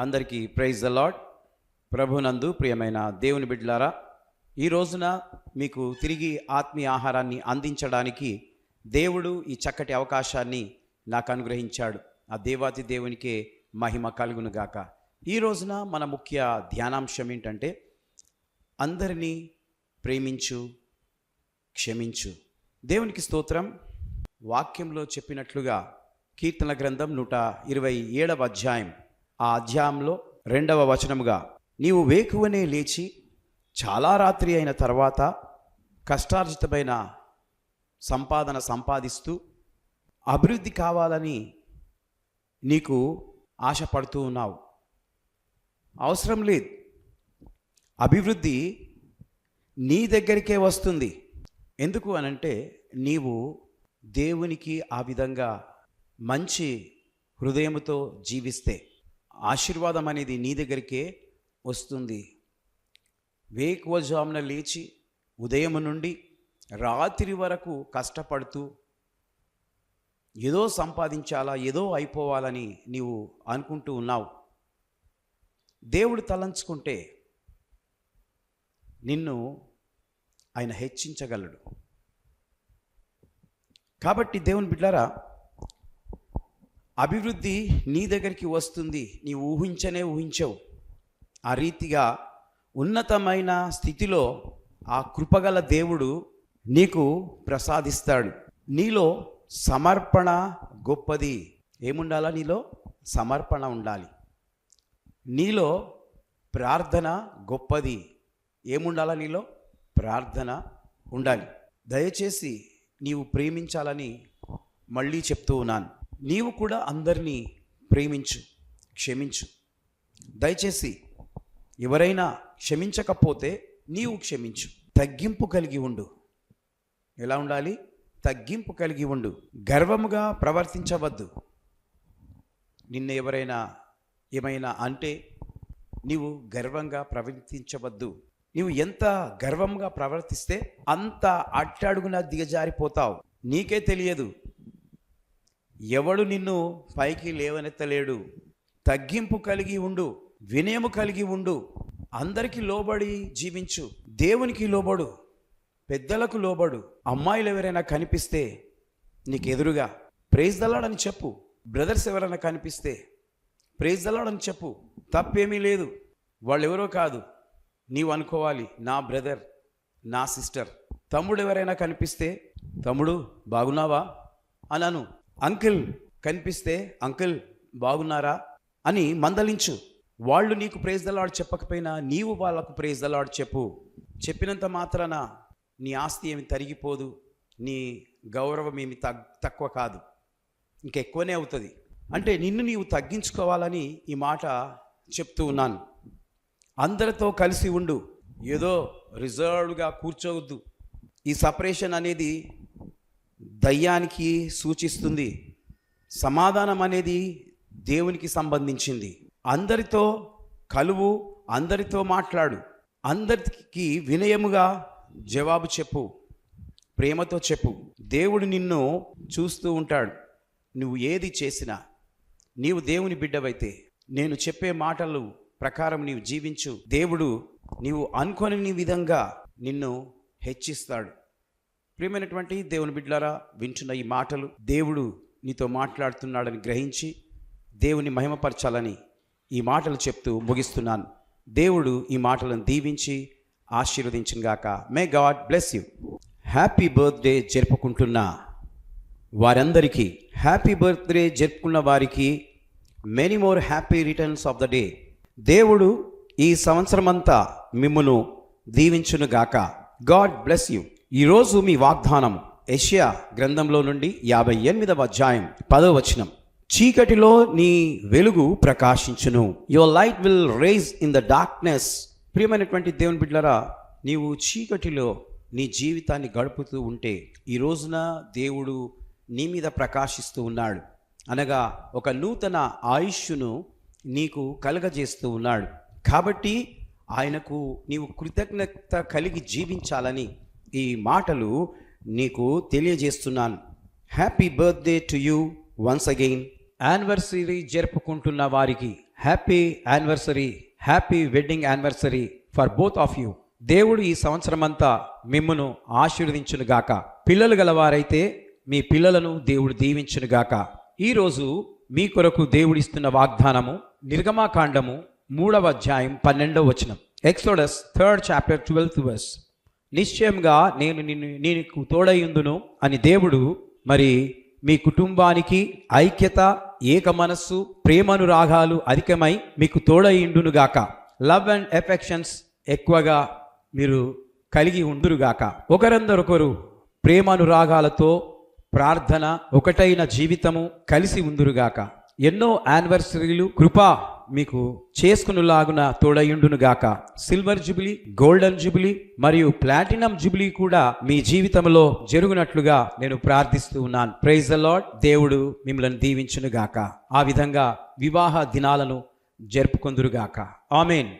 అందరికీ praise the lord. ప్రభునందు ప్రియమైన దేవుని బిడ్డలారా, ఈ రోజున మీకు తిరిగి ఆత్మీయ ఆహారాన్ని అందించడానికి దేవుడు ఈ చక్కటి అవకాశాన్ని నాకు అనుగ్రహించాడు. ఆ దేవాతి దేవునికే మహిమ కలుగును గాక. ఈ రోజున మన ముఖ్య ధ్యానాంశం ఏంటంటే, అందరినీ ప్రేమించు, క్షమించు. దేవునికి స్తోత్రం. వాక్యంలో చెప్పినట్లుగా కీర్తన గ్రంథం 127వ అధ్యాయం, ఆ అధ్యాయంలో 2వ వచనముగా, నీవు వేకువనే లేచి చాలా రాత్రి అయిన తర్వాత కష్టార్జితమైన సంపాదన సంపాదిస్తూ అభివృద్ధి కావాలని నీకు ఆశపడుతూ ఉన్నావు. అవసరం లేదు. అభివృద్ధి నీ దగ్గరికే వస్తుంది. ఎందుకు అనంటే, నీవు దేవునికి ఆ విధంగా మంచి హృదయముతో జీవిస్తే ఆశీర్వాదం అనేది నీ దగ్గరికే వస్తుంది. వేకువజామున లేచి ఉదయం నుండి రాత్రి వరకు కష్టపడుతూ ఏదో సంపాదించాలా, ఏదో అయిపోవాలని నీవు అనుకుంటూ ఉన్నావు. దేవుడు తలంచుకుంటే నిన్ను ఆయన హెచ్చించగలడు. కాబట్టి దేవుని బిడ్డలారా, అభివృద్ధి నీ దగ్గరికి వస్తుంది. నీవు ఊహించవు. ఆ రీతిగా ఉన్నతమైన స్థితిలో ఆ కృపగల దేవుడు నీకు ప్రసాదిస్తాడు. నీలో సమర్పణ గొప్పది. ఏముండాలా? నీలో సమర్పణ ఉండాలి. నీలో ప్రార్థన గొప్పది. ఏముండాలా? నీలో ప్రార్థన ఉండాలి. దయచేసి నీవు ప్రేమించాలని మళ్ళీ చెప్తూ ఉన్నాను. నీవు కూడా అందరినీ ప్రేమించు, క్షమించు. దయచేసి ఎవరైనా క్షమించకపోతే నీవు క్షమించు. తగ్గింపు కలిగి ఉండు. ఎలా ఉండాలి? తగ్గింపు కలిగి ఉండు. గర్వముగా ప్రవర్తించవద్దు. నిన్ను ఎవరైనా ఏమైనా అంటే నీవు గర్వంగా ప్రవర్తించవద్దు. నీవు ఎంత గర్వంగా ప్రవర్తిస్తే అంత అట్టడుగున దిగజారిపోతావు. నీకే తెలియదు. ఎవడు నిన్ను పైకి లేవనెత్తలేడు. తగ్గింపు కలిగి ఉండు, వినయము కలిగి ఉండు. అందరికీ లోబడి జీవించు. దేవునికి లోబడు, పెద్దలకు లోబడు. అమ్మాయిలు ఎవరైనా కనిపిస్తే నీకు ఎదురుగా ప్రైజ్ ద లార్డ్ అని చెప్పు. బ్రదర్స్ ఎవరైనా కనిపిస్తే ప్రైజ్ ద లార్డ్ అని చెప్పు. తప్పేమీ లేదు. వాళ్ళు ఎవరో కాదు, నీవు అనుకోవాలి, నా బ్రదర్, నా సిస్టర్. తమ్ముడు ఎవరైనా కనిపిస్తే, తమ్ముడు బాగున్నావా అని అను. అంకుల్ కనిపిస్తే, అంకుల్ బాగున్నారా అని మందలించు. వాళ్ళు నీకు ప్రైజ్ ద లార్డ్ చెప్పకపోయినా నీవు వాళ్ళకు ప్రైజ్ ద లార్డ్ చెప్పు. చెప్పినంత మాత్రాన నీ ఆస్తి ఏమి తరిగిపోదు, నీ గౌరవం ఏమి తక్కువ కాదు, ఇంకెక్కువనే అవుతుంది. అంటే నిన్ను నీవు తగ్గించుకోవాలని ఈ మాట చెప్తూ ఉన్నాను. అందరితో కలిసి ఉండు. ఏదో రిజర్వ్డ్గా కూర్చోవద్దు. ఈ సపరేషన్ అనేది దయ్యానికి సూచిస్తుంది. సమాధానం అనేది దేవునికి సంబంధించింది. అందరితో కలువు, అందరితో మాట్లాడు, అందరికి వినయముగా జవాబు చెప్పు, ప్రేమతో చెప్పు. దేవుడు నిన్ను చూస్తూ ఉంటాడు. నువ్వు ఏది చేసినా, నీవు దేవుని బిడ్డవైతే నేను చెప్పే మాటలు ప్రకారం నీవు జీవించు. దేవుడు నీవు అనుకోని విధంగా నిన్ను హెచ్చిస్తాడు. ప్రియమైనటువంటి దేవుని బిడ్డలారా, వింటున్న ఈ మాటలు దేవుడు నీతో మాట్లాడుతున్నాడని గ్రహించి దేవుని మహిమపరచాలని ఈ మాటలు చెప్తూ ముగిస్తున్నాను. దేవుడు ఈ మాటలను దీవించి ఆశీర్వదించును గాక. May God bless you. Happy birthday జరుపుకుంటున్న వారందరికీ, హ్యాపీ బర్త్డే జరుపుకున్న వారికి many more happy returns of the day. దేవుడు ఈ సంవత్సరమంతా మిమ్మును దీవించును గాక. God bless you. ఈరోజు మీ వాగ్దానం యెషయా గ్రంథంలో నుండి 58వ అధ్యాయం 10వ వచనం. చీకటిలో నీ వెలుగు ప్రకాశించును. Your light will rise in the darkness. ప్రియమైనటువంటి దేవుని బిడ్డలారా, నీవు చీకటిలో నీ జీవితాన్ని గడుపుతూ ఉంటే ఈ రోజున దేవుడు నీ మీద ప్రకాశిస్తూ ఉన్నాడు. అనగా ఒక నూతన ఆయుష్ను నీకు కలుగజేస్తూ ఉన్నాడు. కాబట్టి ఆయనకు నీవు కృతజ్ఞత కలిగి జీవించాలని ఈ మాటలు నీకు తెలియజేస్తున్నాను. Happy birthday to you once again. Anniversary జరుపుకుంటున్న వారికి happy anniversary, happy wedding anniversary for both of you. దేవుడు ఈ సంవత్సరమంతా మిమ్మును ఆశీర్వదించునుగాక. పిల్లలు గలవారైతే మీ పిల్లలను దేవుడు దీవించునుగాక. ఈరోజు మీ కొరకు దేవుడిస్తున్న వాగ్దానము నిర్గమాకాండము 3వ అధ్యాయం 12వ వచనం. Exodus 3rd chapter 12th verse. నిశ్చయంగా నేను నీకు తోడయుందును అని దేవుడు మరి మీ కుటుంబానికి ఐక్యత, ఏక మనస్సు, ప్రేమనురాగాలు అధికమై మీకు తోడయుండునుగాక. లవ్ అండ్ ఎఫెక్షన్స్ ఎక్కువగా మీరు కలిగి ఉండురుగాక. ఒకరందరొకరు ప్రేమనురాగాలతో ప్రార్థన, ఒకటైన జీవితము కలిసి ఉందురుగాక. ఎన్నో యానివర్సరీలు కృప మీకు చేసుకునేలాగున తోడయుండునుగాక. సిల్వర్ జూబిలీ, గోల్డెన్ జూబిలీ మరియు ప్లాటినం జూబిలీ కూడా మీ జీవితంలో జరుగునట్లుగా నేను ప్రార్థిస్తూ ఉన్నాను. Praise the lord. దేవుడు మిమ్మల్ని దీవించునుగాక. ఆ విధంగా వివాహ దినాలను జరుపుకొందురుగాక. ఆమేన్.